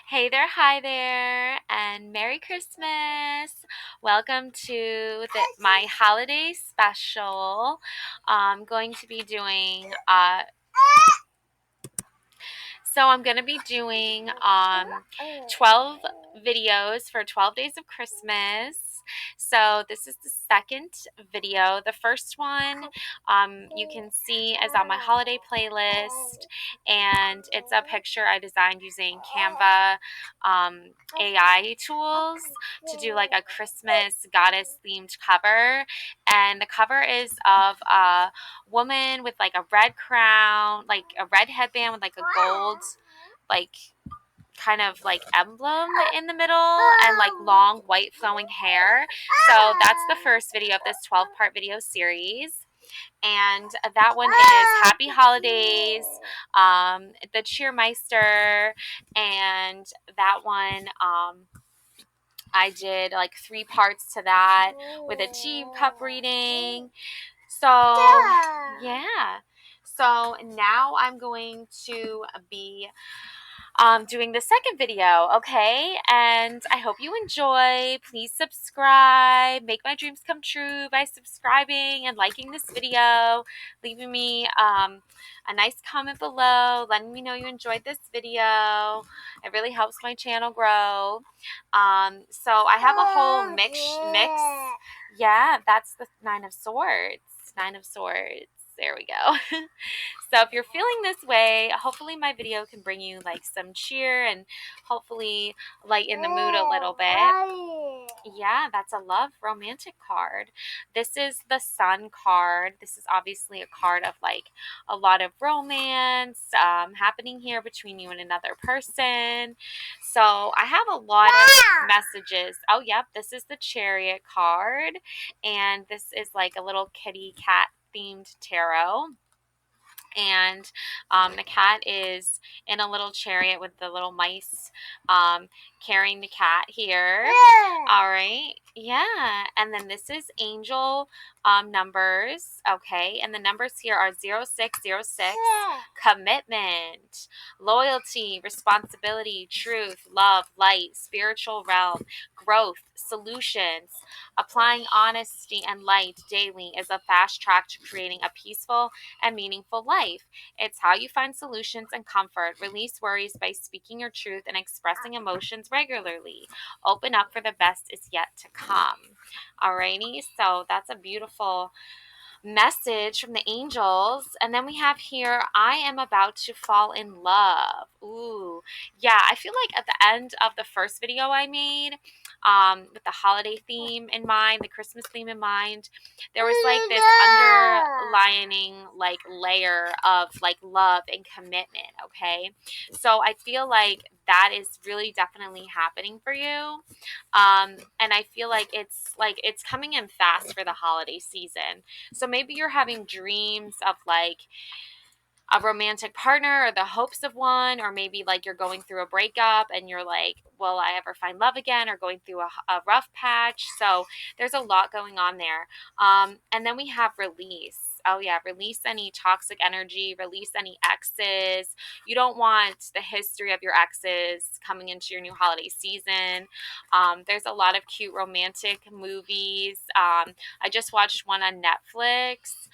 Hey there, hi there, and Merry Christmas. Welcome to my holiday special. I'm going to be doing I'm going to be doing 12 videos for 12 days of Christmas. So this is the second video. The first one you can see is on my holiday playlist, and it's a picture I designed using Canva AI tools to do like a Christmas goddess themed cover. And the cover is of a woman with like a red crown, like a red headband with like a gold, like kind of like emblem in the middle, and like long white flowing hair. So that's the first video of this 12-part video series. And that one is Happy Holidays, the Cheermeister, and that one I did like 3 parts to that with a teacup reading. So, yeah. So now I'm going to be doing the second video, okay? And I hope you enjoy. Please subscribe. Make my dreams come true by subscribing and liking this video, leaving me a nice comment below, letting me know you enjoyed this video. It really helps my channel grow. So I have a whole mix. Yeah, that's the Nine of Swords. Nine of Swords. There we go. So if you're feeling this way, hopefully my video can bring you like some cheer and hopefully lighten the mood a little bit. Yeah, that's a love romantic card. This is the Sun card. This is obviously a card of like a lot of romance happening here between you and another person. So I have a lot of messages. Oh, yep, this is the Chariot card. And this is like a little kitty cat themed tarot. And the cat is in a little chariot with the little mice carrying the cat here. All right. Yeah. And then this is angel numbers. Okay. And the numbers here are 0606, commitment, loyalty, responsibility, truth, love, light, spiritual realm, growth, solutions. Applying honesty and light daily is a fast track to creating a peaceful and meaningful life. It's how you find solutions and comfort. Release worries by speaking your truth and expressing emotions regularly. Open up for the best is yet to come. Alrighty, so that's a beautiful message from the angels. And then we have here, I am about to fall in love. Ooh, yeah, I feel like at the end of the first video I made, with the holiday theme in mind, the Christmas theme in mind, there was like this underlining like layer of like love and commitment, okay? So I feel like that is really definitely happening for you. And I feel like it's coming in fast for the holiday season. So maybe you're having dreams of like a romantic partner or the hopes of one, or maybe like you're going through a breakup and you're like, will I ever find love again, or going through a rough patch. So there's a lot going on there. And then we have release. Oh, yeah, release any toxic energy, release any exes. You don't want the history of your exes coming into your new holiday season. There's a lot of cute romantic movies. I just watched one on Netflix.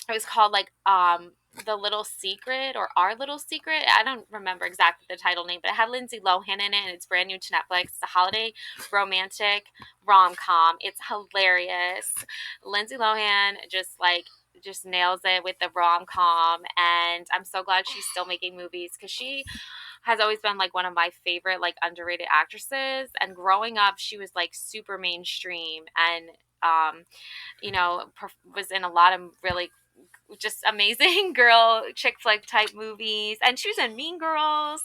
It was called like The Little Secret or Our Little Secret. I don't remember exactly the title name, but it had Lindsay Lohan in it, and it's brand new to Netflix. It's a holiday romantic rom-com. It's hilarious. Lindsay Lohan just nails it with the rom-com, and I'm so glad she's still making movies because she has always been like one of my favorite like underrated actresses. And growing up, she was like super mainstream, and was in a lot of really just amazing girl chick flick type movies, and she was in Mean Girls.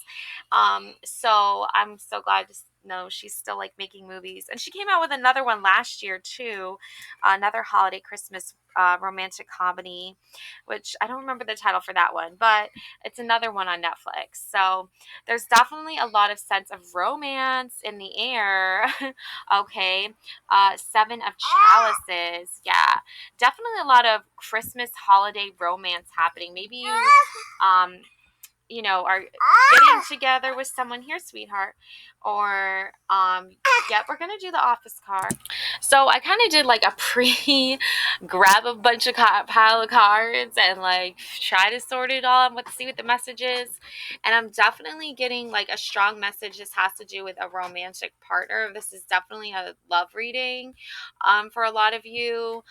So I'm so glad to know she's still like making movies, and she came out with another one last year too, another holiday Christmas romantic comedy, which I don't remember the title for that one, but it's another one on Netflix. So there's definitely a lot of sense of romance in the air. Okay. Seven of Chalices. Yeah, definitely a lot of Christmas holiday romance happening. Maybe you are getting together with someone here, sweetheart, or yep, we're gonna do the office card. So I kind of did like a grab a bunch of pile of cards and like try to sort it all and see what the message is. And I'm definitely getting like a strong message. This has to do with a romantic partner. This is definitely a love reading for a lot of you.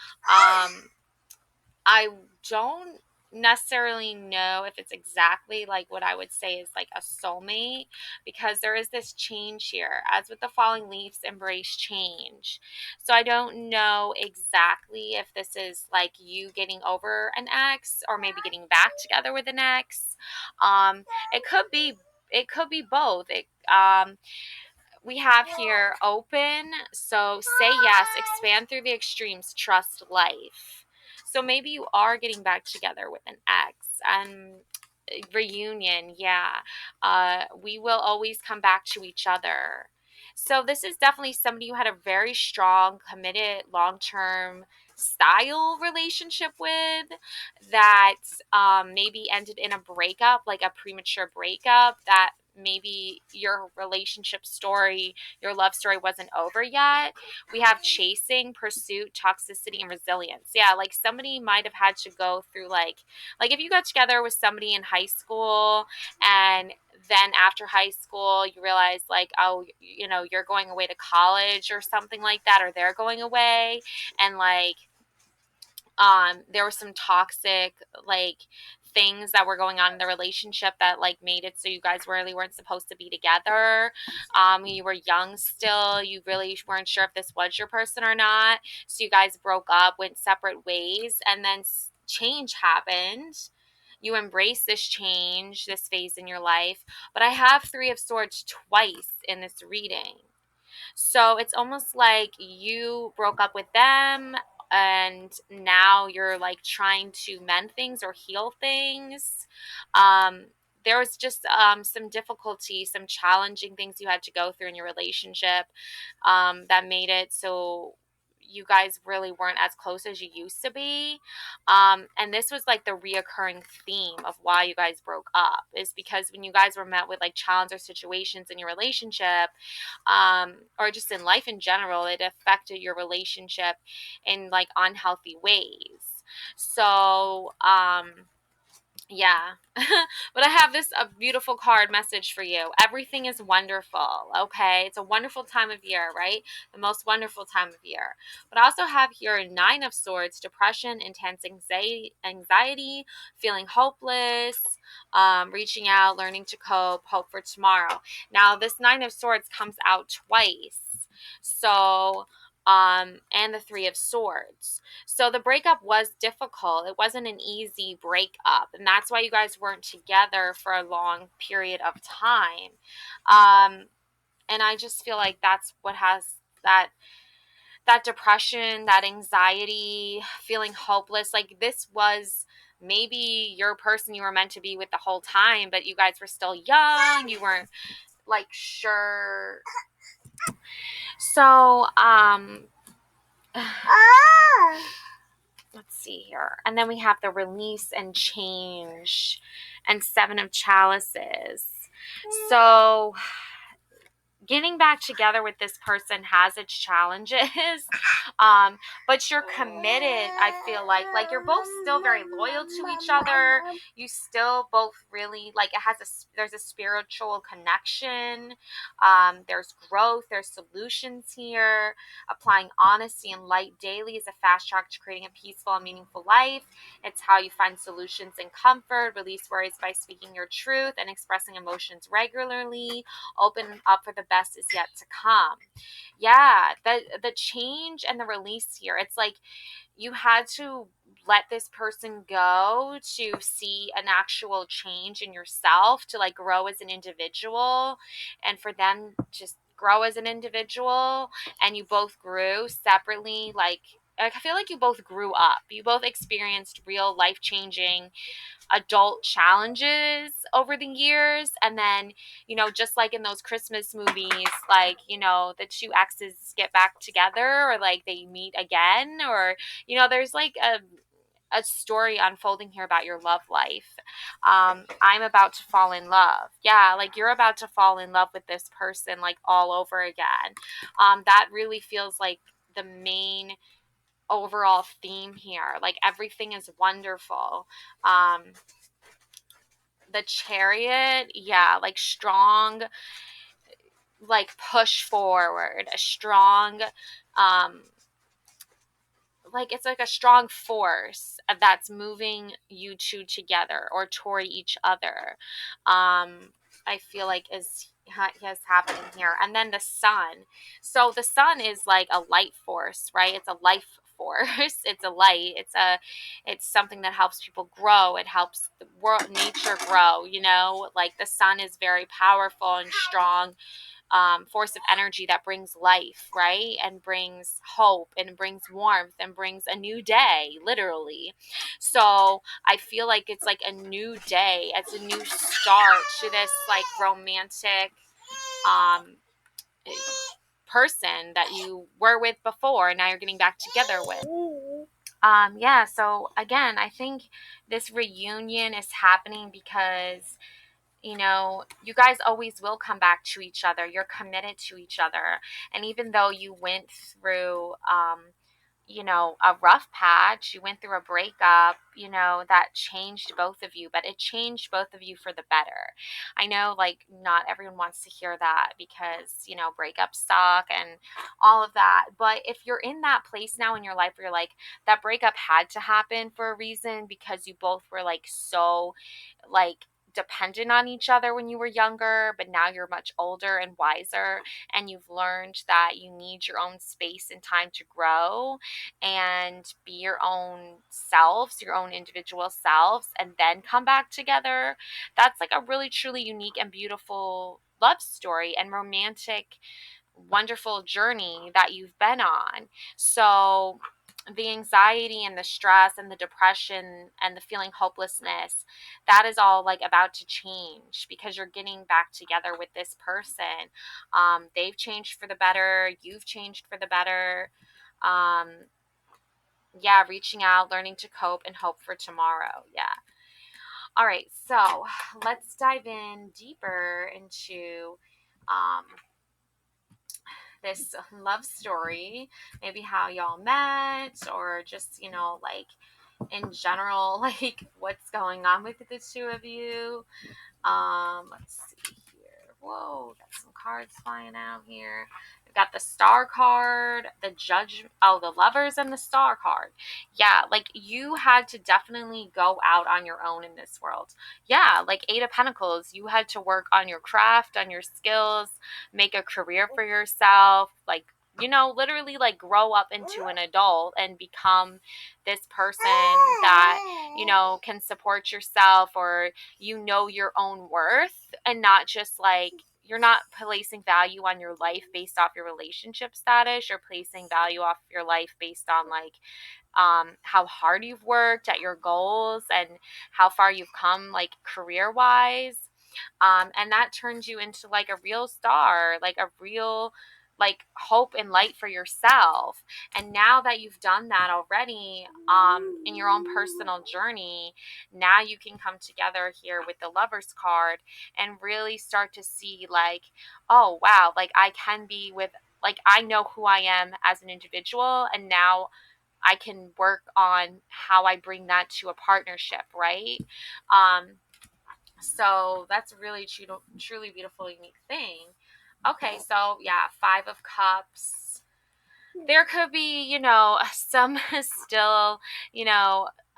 I don't necessarily know if it's exactly like what I would say is like a soulmate, because there is this change here. As with the falling leaves, embrace change. So I don't know exactly if this is like you getting over an ex or maybe getting back together with an ex. Um, it could be both. We have here open, so say yes, expand through the extremes, trust life. So maybe you are getting back together with an ex and reunion, yeah. We will always come back to each other. So this is definitely somebody who had a very strong, committed, long-term style relationship with that maybe ended in a breakup, like a premature breakup, that maybe your relationship story, your love story wasn't over yet. We have chasing, pursuit, toxicity, and resilience. Yeah, like somebody might have had to go through like if you got together with somebody in high school and then after high school you realize like, oh, you're going away to college or something like that, or they're going away, and like there was some toxic like things that were going on in the relationship that like made it so you guys really weren't supposed to be together. You were young still, you really weren't sure if this was your person or not, so you guys broke up, went separate ways, and then change happened. You embrace this change, this phase in your life. But I have Three of Swords twice in this reading. So it's almost like you broke up with them and now you're like trying to mend things or heal things. Um, there was just some difficulty, some challenging things you had to go through in your relationship that made it so you guys really weren't as close as you used to be. And this was like the reoccurring theme of why you guys broke up, is because when you guys were met with like challenges or situations in your relationship, or just in life in general, it affected your relationship in like unhealthy ways. So, yeah. But I have this a beautiful card message for you. Everything is wonderful, okay? It's a wonderful time of year, right? The most wonderful time of year. But I also have here Nine of Swords, depression, intense anxiety, feeling hopeless, reaching out, learning to cope, hope for tomorrow. Now, this Nine of Swords comes out twice. So, and the Three of Swords. So the breakup was difficult. It wasn't an easy breakup, and that's why you guys weren't together for a long period of time. And I just feel like that's what has that depression, that anxiety, feeling hopeless. Like this was maybe your person you were meant to be with the whole time, but you guys were still young. You weren't like sure. So, let's see here. And then we have the release and change and Seven of Chalices. So getting back together with this person has its challenges, but you're committed. I feel like you're both still very loyal to each other. You still both really like it has there's a spiritual connection. There's growth, there's solutions here. Applying honesty and light daily is a fast track to creating a peaceful and meaningful life. It's how you find solutions and comfort. Release worries by speaking your truth and expressing emotions regularly. Open up for the best is yet to come. Yeah, the change and the release here. It's like you had to let this person go to see an actual change in yourself, to like grow as an individual, and for them just grow as an individual, and you both grew separately. Like I feel like you both grew up. You both experienced real life changing adult challenges over the years, and then just like in those Christmas movies, like the two exes get back together, or like they meet again, or there's like a story unfolding here about your love life. I'm about to fall in love. Yeah, like you're about to fall in love with this person, like all over again. That really feels like the main overall theme here. Like everything is wonderful. The Chariot, yeah, like strong, like push forward, a strong, um, like it's like a strong force that's moving you two together or toward each other. I feel like is happening here. And then the sun. So the sun is like a light force, right? It's a life force. It's a light. It's something that helps people grow. It helps the world, nature grow. Like the sun is very powerful and strong, force of energy that brings life, right? And brings hope and brings warmth and brings a new day, literally. So I feel like it's like a new day. It's a new start to this like romantic um, person that you were with before and now you're getting back together with. Yeah, so again, I think this reunion is happening because you guys always will come back to each other. You're committed to each other. And even though you went through, a rough patch, you went through a breakup, that changed both of you, but it changed both of you for the better. I know, like, not everyone wants to hear that because, breakups suck and all of that. But if you're in that place now in your life where you're like, that breakup had to happen for a reason because you both were like so, like, dependent on each other when you were younger, but now you're much older and wiser, and you've learned that you need your own space and time to grow and be your own selves, your own individual selves, and then come back together. That's like a really, truly unique and beautiful love story and romantic, wonderful journey that you've been on. So, the anxiety and the stress and the depression and the feeling hopelessness, that is all like about to change because you're getting back together with this person. They've changed for the better, you've changed for the better. um, yeah, reaching out, learning to cope and hope for tomorrow. Yeah. All right, so let's dive in deeper into um, this love story, maybe how y'all met, or just, like in general, like what's going on with the two of you. Let's see here. Whoa, got some cards flying out here. We've got the Star card, the Judge, oh, the Lovers, and the Star card. Yeah, like you had to definitely go out on your own in this world. Yeah, like Eight of Pentacles, you had to work on your craft, on your skills, make a career for yourself, like, literally like grow up into an adult and become this person that, can support yourself, or your own worth, and not just like you're not placing value on your life based off your relationship status. You're placing value off your life based on like how hard you've worked at your goals and how far you've come like career wise. And that turns you into like a real star, like a real like hope and light for yourself. And now that you've done that already, in your own personal journey, now you can come together here with the Lovers card and really start to see like, oh wow, like I can be with, like I know who I am as an individual, and now I can work on how I bring that to a partnership, right? So that's really truly beautiful, unique thing. Okay, so yeah, Five of Cups. There could be, some still,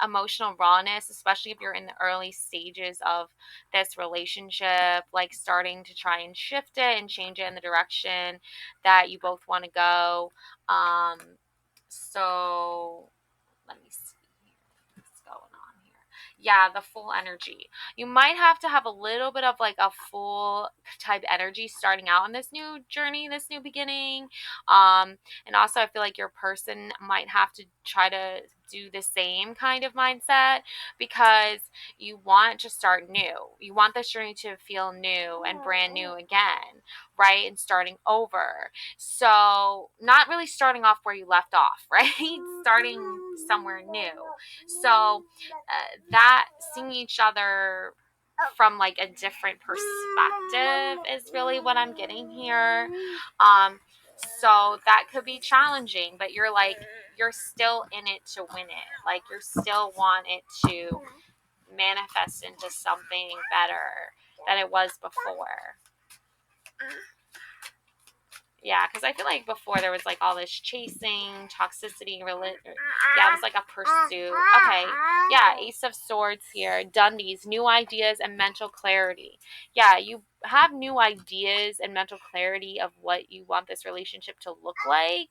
emotional rawness, especially if you're in the early stages of this relationship, like starting to try and shift it and change it in the direction that you both want to go. Um, so let me see here what's going on here. Yeah, the full energy. You might have to have a little bit of like a full type energy starting out on this new journey, this new beginning. And also I feel like your person might have to try to do the same kind of mindset because you want to start new. You want this journey to feel new and brand new again, right? And starting over. So, not really starting off where you left off, right? Starting somewhere new. So, that seeing each other from like a different perspective is really what I'm getting here. Um, so that could be challenging, but you're still in it to win it. Like you still want it to manifest into something better than it was before. Yeah, because I feel like before there was like all this chasing, toxicity, yeah, it was like a pursuit. Okay, yeah, Ace of Swords here, Dundies, new ideas and mental clarity. Yeah, you have new ideas and mental clarity of what you want this relationship to look like.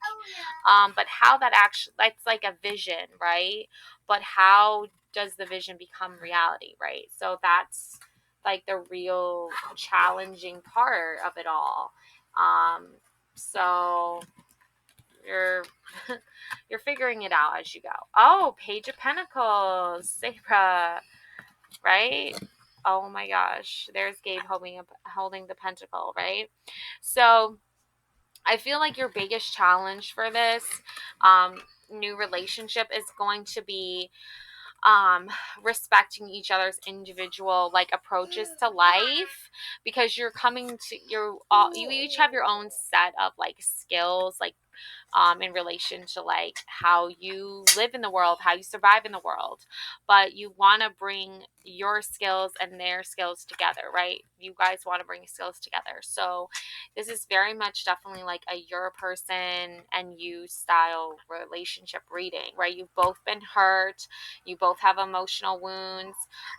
But how that actually, that's like a vision, right? But how does the vision become reality, right? So that's like the real challenging part of it all. So you're you're figuring it out as you go. Oh, Page of Pentacles, Sarah, right? Oh my gosh, there's Gabe holding the pentacle, right? So I feel like your biggest challenge for this new relationship is going to be um respecting each other's individual like approaches to life, because you're coming to you each have your own set of like skills, like in relation to like how you live in the world, how you survive in the world. But you want to bring your skills and their skills together, right? You guys want to bring skills together. So this is very much definitely like a your person and you style relationship reading, right? You've both been hurt. You both have emotional wounds.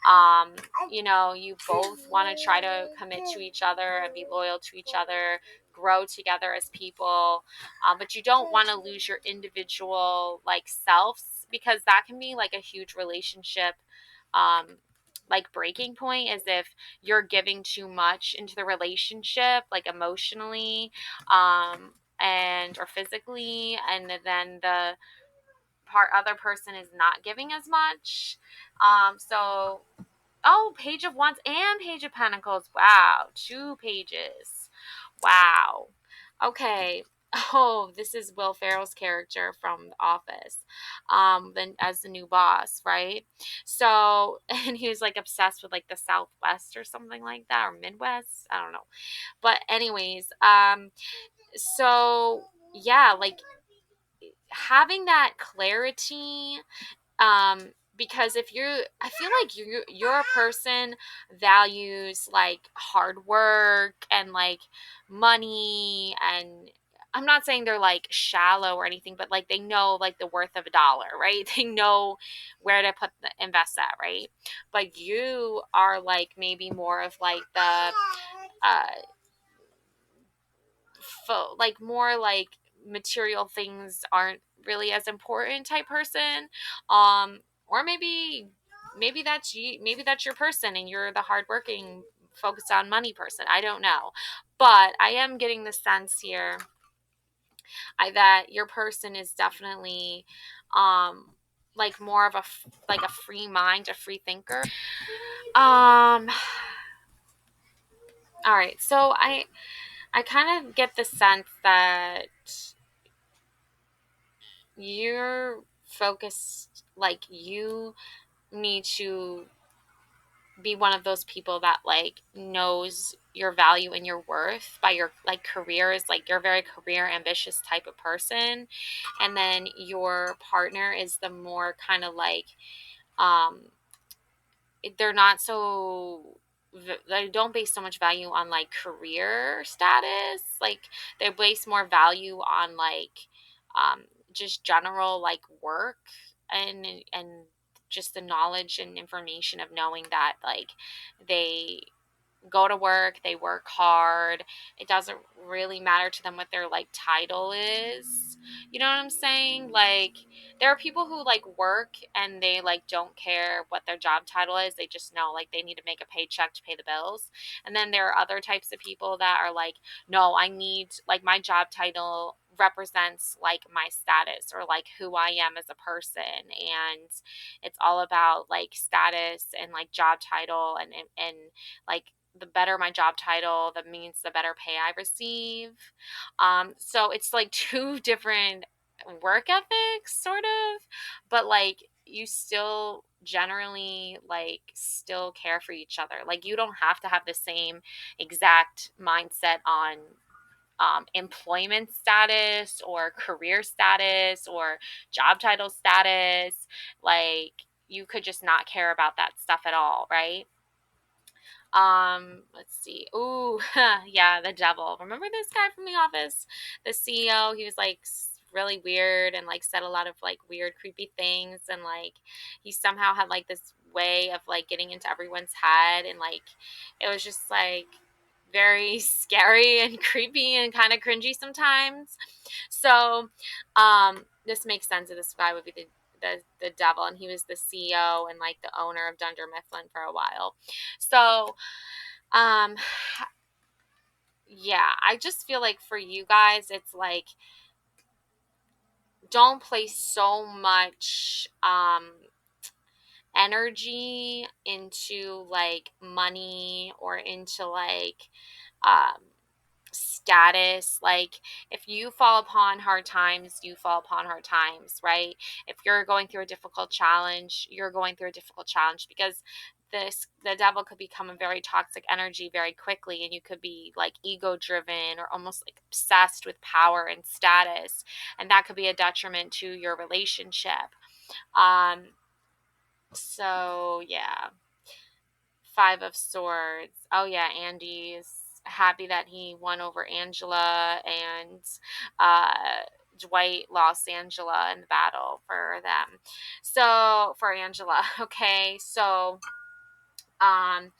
Um, you both want to try to commit to each other and be loyal to each other, grow together as people, but you don't want to lose your individual like selves, because that can be like a huge relationship like breaking point, is if you're giving too much into the relationship, like emotionally and or physically, and then the other person is not giving as much. So oh, Page of Wands and Page of Pentacles. Wow, 2 pages. Wow. Okay. Oh, this is Will Ferrell's character from The Office, then as the new boss, right? So, and he was like obsessed with like the Southwest or something like that, or Midwest. I don't know. But anyways, so yeah, like having that clarity, because if you're I feel like you're a person values like hard work and like money, and I'm not saying they're like shallow or anything, but like they know like the worth of a dollar, right? They know where to invest that, right? But you are like maybe more of like the uh like more like material things aren't really as important type person, or maybe that's you, maybe that's your person and you're the hardworking focused on money person. I don't know, but I am getting the sense here that your person is definitely like more of like a free mind, a free thinker. All right, so I kind of get the sense that you're focused, like you need to be one of those people that like knows your value and your worth by your like careers, like you're a very career ambitious type of person, and then your partner is the more kind of like um they're not so they don't base so much value on like career status, like they base more value on like um just general like work and just the knowledge and information of knowing that like they go to work, they work hard. It doesn't really matter to them what their like title is. You know what I'm saying? Like there are people who like work and they like don't care what their job title is. They just know like they need to make a paycheck to pay the bills. And then there are other types of people that are like, no, I need like my job title represents like my status or like who I am as a person. And it's all about like status and like job title, and like the better my job title, that means the better pay I receive. So it's like two different work ethics sort of, but like you still generally like still care for each other. Like you don't have to have the same exact mindset on employment status or career status or job title status. Like you could just not care about that stuff at all, right? Let's see. Ooh, yeah, the devil. Remember this guy from The Office, the CEO? He was like really weird and like said a lot of like weird, creepy things, and like he somehow had like this way of like getting into everyone's head, and like it was just like very scary and creepy and kind of cringy sometimes. So, this makes sense that this guy would be the devil, and he was the CEO and like the owner of Dunder Mifflin for a while. So, um, yeah, I just feel like for you guys, it's like don't place so much energy into like money or into like um status. Like if you fall upon hard times, you fall upon hard times, right? If you're going through a difficult challenge, you're going through a difficult challenge, because the devil could become a very toxic energy very quickly, and you could be like ego driven or almost like obsessed with power and status, and that could be a detriment to your relationship. um so yeah. Five of Swords. Oh yeah, Andy's happy that he won over Angela, and uh, Dwight lost Angela in the battle for them. So for Angela, okay. So um,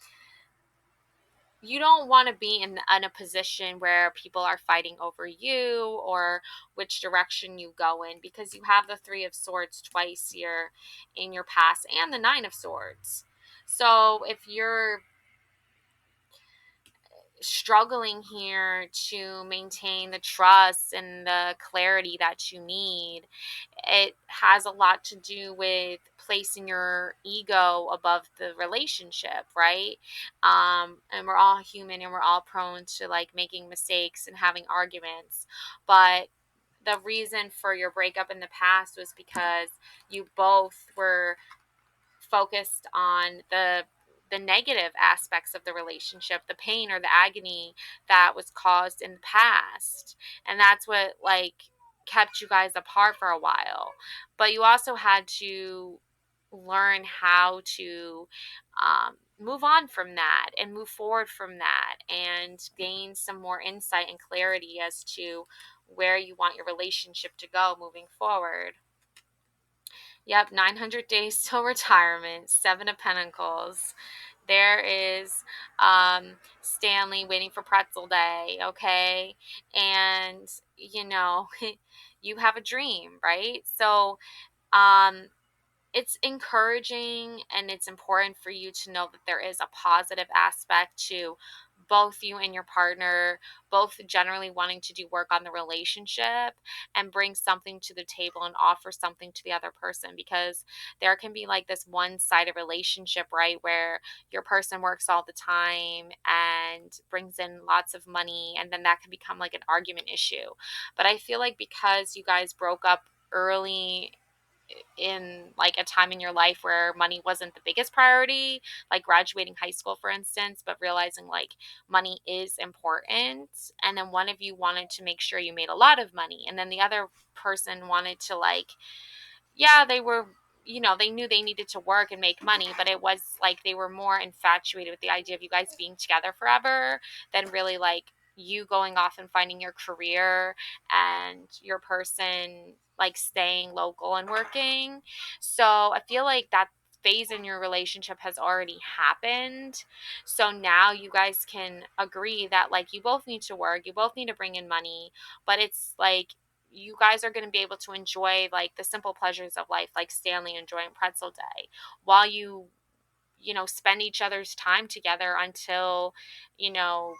you don't want to be in a position where people are fighting over you or which direction you go in, because you have the Three of Swords twice here in your past and the Nine of Swords. So if you're struggling here to maintain the trust and the clarity that you need, it has a lot to do with placing your ego above the relationship, right? And we're all human and we're all prone to like making mistakes and having arguments. But the reason for your breakup in the past was because you both were focused on the negative aspects of the relationship, the pain or the agony that was caused in the past. And that's what like kept you guys apart for a while. But you also had to learn how to move on from that and move forward from that and gain some more insight and clarity as to where you want your relationship to go moving forward. Yep, 900 days till retirement, Seven of Pentacles. There is Stanley waiting for pretzel day, okay? And, you know, you have a dream, right? So, um, it's encouraging and it's important for you to know that there is a positive aspect to both you and your partner, both generally wanting to do work on the relationship and bring something to the table and offer something to the other person, because there can be like this one-sided relationship, right, where your person works all the time and brings in lots of money, and then that can become like an argument issue. But I feel like because you guys broke up early in like a time in your life where money wasn't the biggest priority, like graduating high school, for instance, but realizing like money is important. And then one of you wanted to make sure you made a lot of money. And then the other person wanted to like, yeah, they were, you know, they knew they needed to work and make money, but it was like they were more infatuated with the idea of you guys being together forever than really like you going off and finding your career and your person like staying local and working. So I feel like that phase in your relationship has already happened. So now you guys can agree that like you both need to work, you both need to bring in money, but it's like you guys are going to be able to enjoy like the simple pleasures of life, like Stanley enjoying pretzel day, while you know, spend each other's time together until, you know,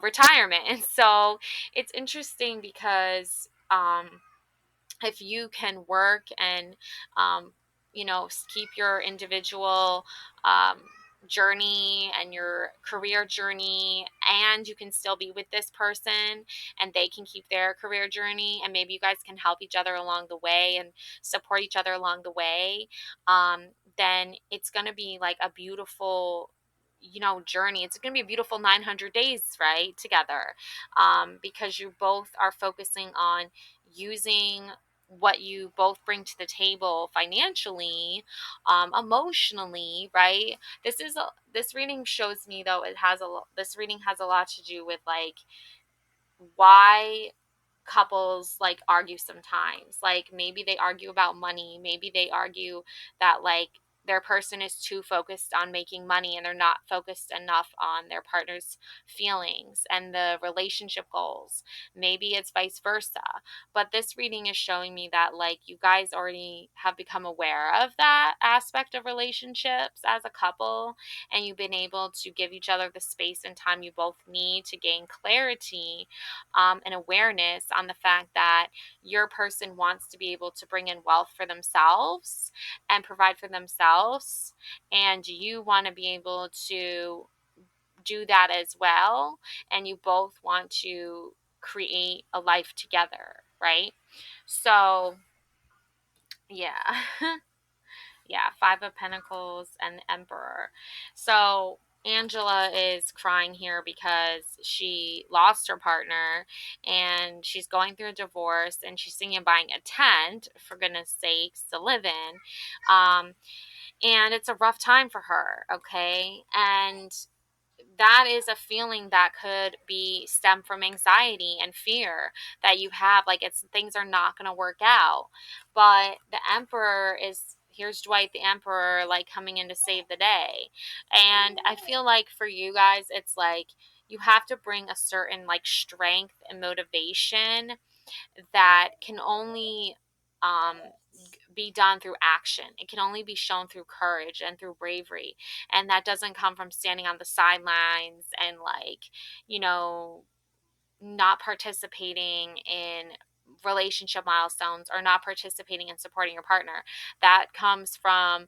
retirement. And so it's interesting because if you can work and keep your individual um, journey and your career journey, and you can still be with this person and they can keep their career journey, and maybe you guys can help each other along the way and support each other along the way, um, then it's going to be like a beautiful journey. It's going to be a beautiful 900 days, right, together, because you both are focusing on using what you both bring to the table financially, emotionally, right? This reading shows me, though, this reading has a lot to do with like why couples like argue sometimes. Like maybe they argue about money, maybe they argue that like their person is too focused on making money and they're not focused enough on their partner's feelings and the relationship goals. Maybe it's vice versa. But this reading is showing me that like you guys already have become aware of that aspect of relationships as a couple, and you've been able to give each other the space and time you both need to gain clarity, and awareness on the fact that your person wants to be able to bring in wealth for themselves and provide for themselves, and you want to be able to do that as well, and you both want to create a life together, right? So, yeah. Yeah, Five of Pentacles and the Emperor. So Angela is crying here because she lost her partner and she's going through a divorce, and she's thinking of buying a tent, for goodness sakes, to live in. And it's a rough time for her, okay? And that is a feeling that could be stem from anxiety and fear that you have, like it's things are not going to work out. But the Emperor is, here's Dwight the Emperor, like coming in to save the day. And I feel like for you guys it's like you have to bring a certain like strength and motivation that can only um be done through action. It can only be shown through courage and through bravery. And that doesn't come from standing on the sidelines and like, you know, not participating in relationship milestones or not participating in supporting your partner. That comes from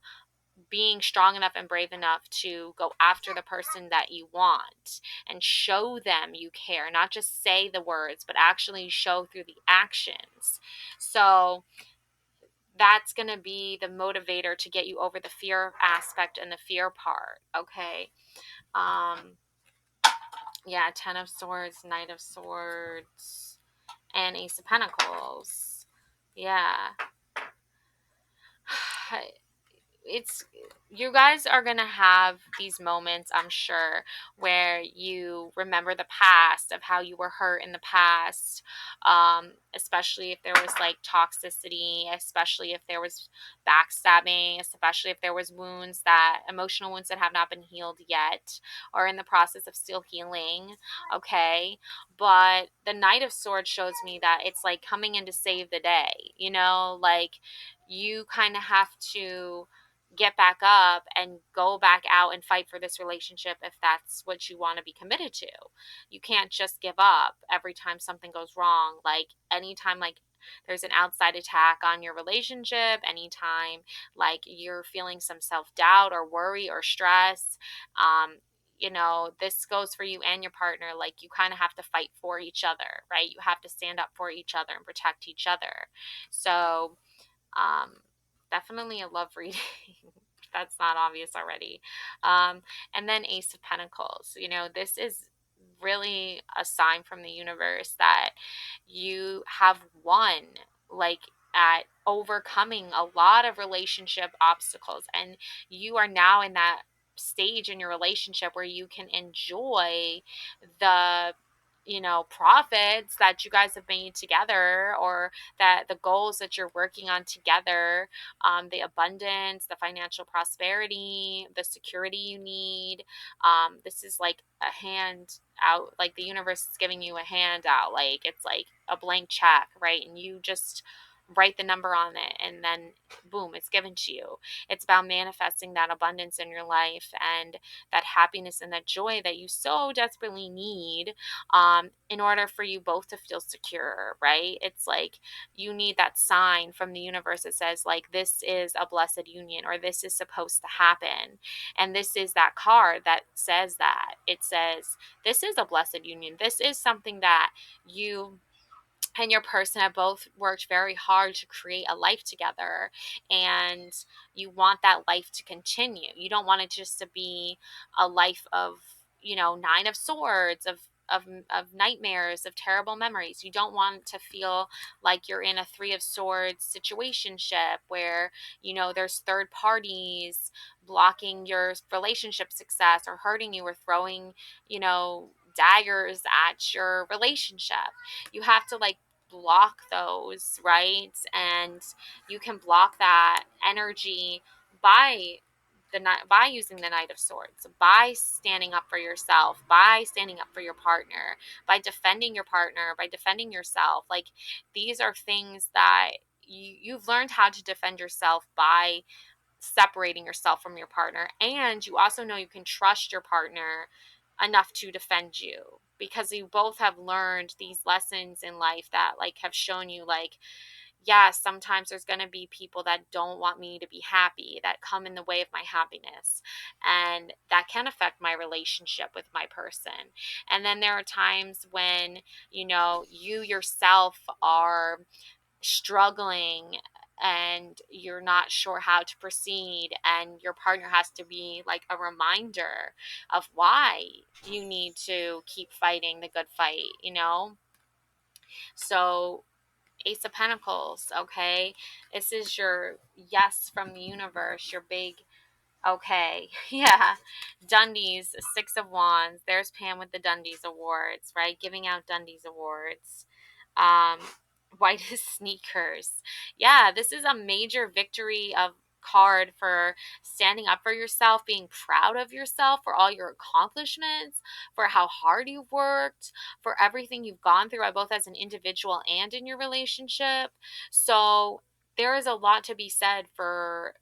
being strong enough and brave enough to go after the person that you want and show them you care, not just say the words, but actually show through the actions. So that's going to be the motivator to get you over the fear aspect and the fear part, okay? Um, yeah, Ten of Swords, Knight of Swords, and Ace of Pentacles. Yeah. It's, you guys are gonna have these moments, I'm sure, where you remember the past of how you were hurt in the past, especially if there was like toxicity, especially if there was backstabbing, especially if there was wounds, that emotional wounds that have not been healed yet or in the process of still healing, okay? But the Knight of Swords shows me that it's like coming in to save the day, like you kind of have to get back up and go back out and fight for this relationship if that's what you want to be committed to. You can't just give up every time something goes wrong. Like anytime like there's an outside attack on your relationship, anytime like you're feeling some self-doubt or worry or stress, this goes for you and your partner. Like you kind of have to fight for each other, right? You have to stand up for each other and protect each other. So um, definitely a love reading. If that's not obvious already. And then Ace of Pentacles. This is really a sign from the universe that you have won, like at overcoming a lot of relationship obstacles, and you are now in that stage in your relationship where you can enjoy the profits that you guys have made together, or that the goals that you're working on together, the abundance, the financial prosperity, the security you need. This is like a hand out, like the universe is giving you a handout, like it's like a blank check, right? And you just write the number on it, and then boom, it's given to you. It's about manifesting that abundance in your life and that happiness and that joy that you so desperately need, in order for you both to feel secure, right? It's like you need that sign from the universe that says, like, this is a blessed union, or this is supposed to happen. And this is that card that says that. It says, this is a blessed union. This is something that you and your person have both worked very hard to create a life together, and you want that life to continue. You don't want it just to be a life of, nine of swords, of nightmares, of terrible memories. You don't want to feel like you're in a three of swords situationship where, there's third parties blocking your relationship success, or hurting you, or throwing, daggers at your relationship. You have to, like, block those, right? And you can block that energy by by using the Knight of Swords, by standing up for yourself, by standing up for your partner, by defending your partner, by defending yourself. Like, these are things that you've learned how to defend yourself by separating yourself from your partner, and you also know you can trust your partner enough to defend you, because you both have learned these lessons in life that, like, have shown you, like, yeah, sometimes there's going to be people that don't want me to be happy, that come in the way of my happiness, and that can affect my relationship with my person. And then there are times when, you yourself are struggling and you're not sure how to proceed, and your partner has to be like a reminder of why you need to keep fighting the good fight. So, Ace of Pentacles, okay, this is your yes from the universe, your big okay. Yeah. Dundies, Six of Wands. There's Pam with the Dundies Awards, right? Giving out Dundies Awards. Um, Whitest Sneakers. Yeah, this is a major victory of card for standing up for yourself, being proud of yourself for all your accomplishments, for how hard you've worked, for everything you've gone through, both as an individual and in your relationship. So there is a lot to be said for,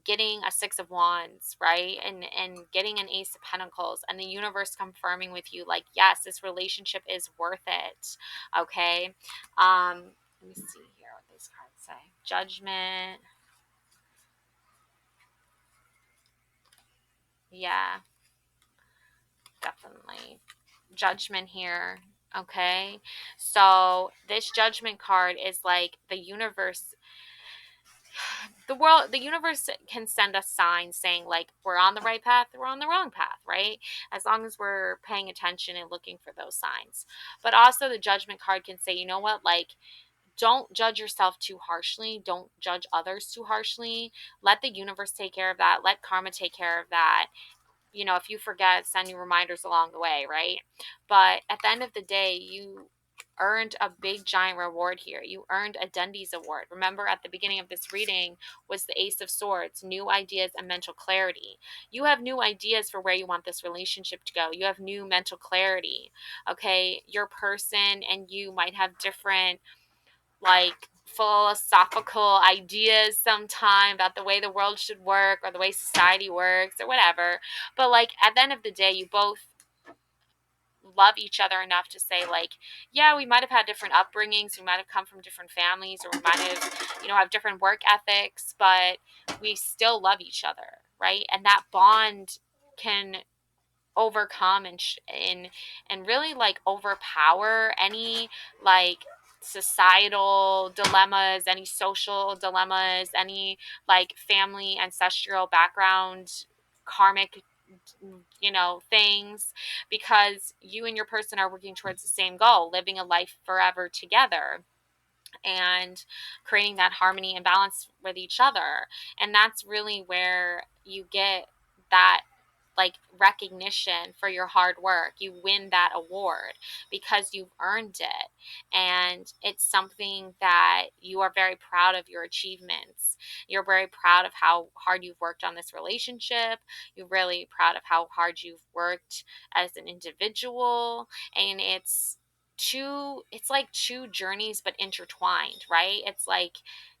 getting a Six of Wands, right? And getting an Ace of Pentacles, and the universe confirming with you, like, yes, this relationship is worth it. Okay. Let me see here what these cards say. Judgment. Yeah, definitely. Judgment here. Okay. So this Judgment card is like the universe can send us signs saying, like, we're on the right path, we're on the wrong path, right? As long as we're paying attention and looking for those signs. But also the Judgment card can say, you know what, like, don't judge yourself too harshly, don't judge others too harshly. Let the universe take care of that, let karma take care of that. If you forget, send you reminders along the way, right? But at the end of the day, you earned a big giant reward here. You earned a Dundies Award. Remember, at the beginning of this reading was the Ace of Swords, new ideas and mental clarity. You have new ideas for where you want this relationship to go. You have new mental clarity. Okay, your person and you might have different, like, philosophical ideas sometime about the way the world should work, or the way society works, or whatever. But, like, at the end of the day, you both love each other enough to say, like, yeah, we might have had different upbringings, we might have come from different families, or we might have different work ethics, but we still love each other, right? And that bond can overcome and really, like, overpower any, like, societal dilemmas, any social dilemmas, any, like, family ancestral background karmic, things, because you and your person are working towards the same goal, living a life forever together, and creating that harmony and balance with each other. And that's really where you get that, like, recognition for your hard work. You win that award because you've earned it. And it's something that you are very proud of your achievements. You're very proud of how hard you've worked on this relationship. You're really proud of how hard you've worked as an individual. And it's it's like two journeys but intertwined, right? It's like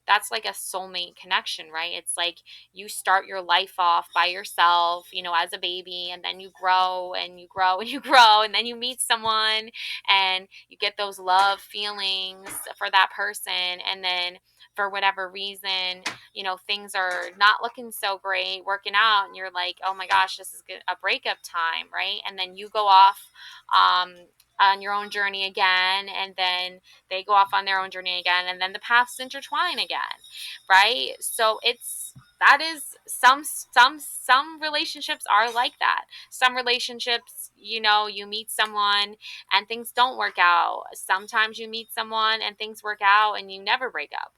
that's like a soulmate connection, right? It's like you start your life off by yourself, as a baby, and then you grow and you grow and you grow, and then you meet someone and you get those love feelings for that person, and then for whatever reason, things are not looking so great working out, and you're like, oh my gosh, this is a breakup time, right? And then you go off um, on your own journey again, and then they go off on their own journey again, and then the paths intertwine again, right? So that is some relationships are like that. Some relationships, you meet someone and things don't work out. Sometimes you meet someone and things work out and you never break up.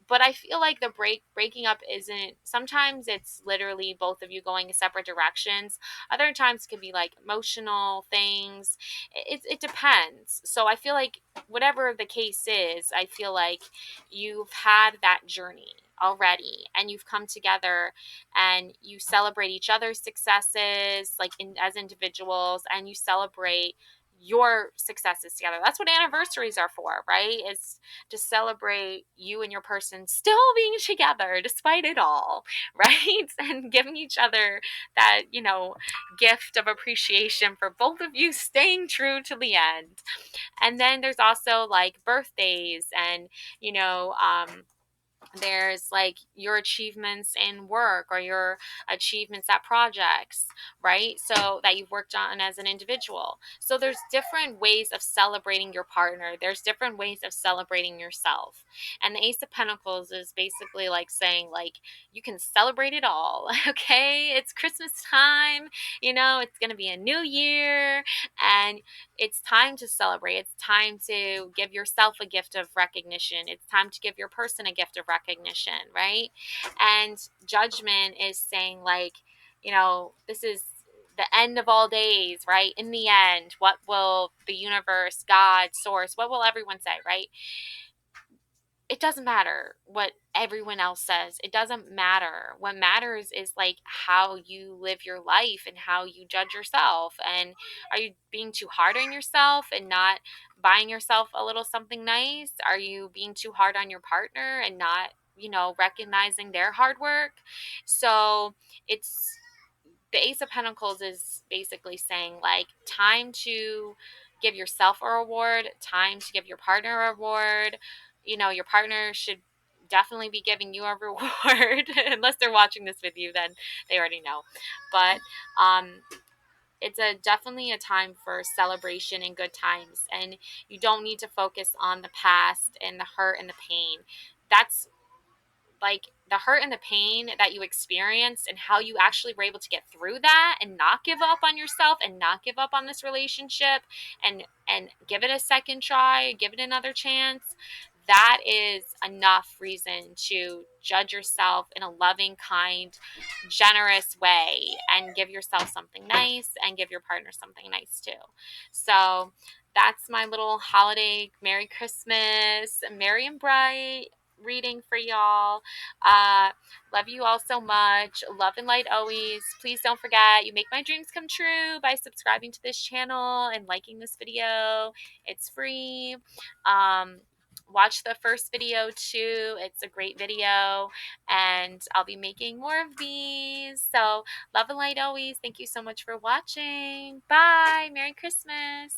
But I feel like the breaking up isn't, sometimes it's literally both of you going in separate directions. Other times it could be like emotional things. It depends. So I feel like whatever the case is, I feel like you've had that journey already and you've come together and you celebrate each other's successes like as individuals, and you celebrate your successes together. That's what anniversaries are for, right? It's to celebrate you and your person still being together despite it all, right? And giving each other that, gift of appreciation for both of you staying true to the end. And then there's also like birthdays and, there's like your achievements in work or your achievements at projects, right? So that you've worked on as an individual. So there's different ways of celebrating your partner. There's different ways of celebrating yourself. And the Ace of Pentacles is basically like saying like you can celebrate it all. Okay? It's Christmas time, it's going to be a new year, and it's time to celebrate. It's time to give yourself a gift of recognition. It's time to give your person a gift of recognition, right? And Judgment is saying, like, this is the end of all days, right? In the end, what will the universe, God, source, what will everyone say, right? It doesn't matter what everyone else says. It doesn't matter. What matters is like how you live your life and how you judge yourself. And are you being too hard on yourself and not buying yourself a little something nice? Are you being too hard on your partner and not, recognizing their hard work? So it's the Ace of Pentacles is basically saying like time to give yourself a reward, time to give your partner a reward. Your partner should definitely be giving you a reward unless they're watching this with you, then they already know. But it's definitely a time for celebration and good times, and you don't need to focus on the past and the hurt and the pain. That's like the hurt and the pain that you experienced and how you actually were able to get through that and not give up on yourself and not give up on this relationship, and give it a second try, give it another chance. That is enough reason to judge yourself in a loving, kind, generous way and give yourself something nice and give your partner something nice too. So that's my little holiday Merry Christmas, Merry and Bright reading for y'all. Love you all so much. Love and light always. Please don't forget, you make my dreams come true by subscribing to this channel and liking this video. It's free. Watch the first video too. It's a great video, and I'll be making more of these. So love and light always. Thank you so much for watching. Bye. Merry Christmas.